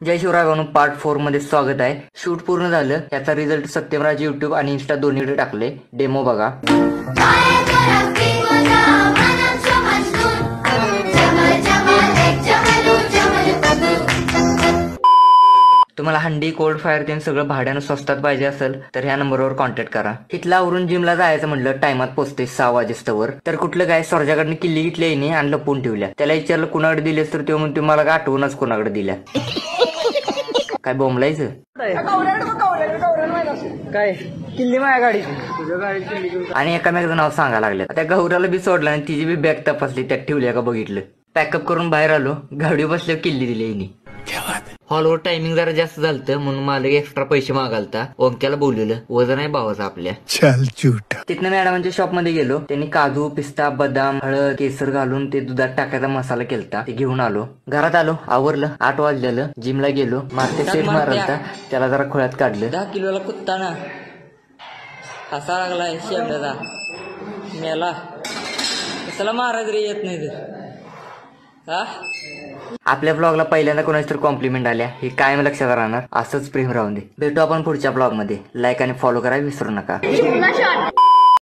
जय शिवराय म्हणून पार्ट 4 मध्ये स्वागत आहे। शूट पूर्ण झालं, त्याचा रिझल्ट सत्यमराज YouTube आणि इंस्टा दोन्हीकडे टाकले। डेमो बघा। तुम्हाला हंडी कोल्ड फायर ते सगळं भाड्यानं स्वस्तात पाहिजे असेल तर ह्या नंबरवर कॉन्टॅक्ट करा। इथला आवरून जिमला जायचं म्हटलं, टायमात पोहोचते 6 वाजेस्तवर। तर कुठलं काय सरजाकडनं किल्ली घेतली नाही आणि लपवून ठेवल्या। त्याला विचारलं कुणाकडे दिलेस तर तो म्हणतो मला काय आठवणच कोणाकडे दिल्या। काय बोंबलायचं काय किल्ली माझ्या गाडीची, तुझ्या गाडीची किल्ली। आणि एकामेकाचं नाव सांगायला लागले। त्या गौराला बी सोडलं आणि तिची बी बॅग तपासली, त्यात ठेवली का बघितलं। पॅकअप करून बाहेर आलो, गाडी बसल्यावर किल्ली दिली हिने। हॉलवर टायमिंग जरा जास्त झालतं म्हणून मालक एक्स्ट्रा पैसे मागालता। ओमक्याला बोललेलं, वजन आहे भावाचं आपल्या। चल झूठ। तिथनं मॅडमांच्या शॉप मध्ये गेलो, त्यांनी काजू पिस्ता बदाम हळद केसर घालून ते दुधात टाकायचा मसाला केलता, ते घेऊन आलो। घरात आलो, आवरलं, 8 वाजलेलं। जिमला गेलो, मारते सेट मारलता, त्याला जरा खोळ्यात काढलं। 10 किलोला कुत्ता ना हसा लागलाय शेवड्याचा मेला, कशाला महाराज रे येत नाही तर। आपल्या ब्लॉगला पहिल्यांदा कोणाच तर कॉम्प्लिमेंट आल्या, हे कायम लक्षात राहणार। असंच प्रेम राहून दे। भेटू आपण पुढच्या ब्लॉग मध्ये। लाईक आणि फॉलो करायला विसरू नका।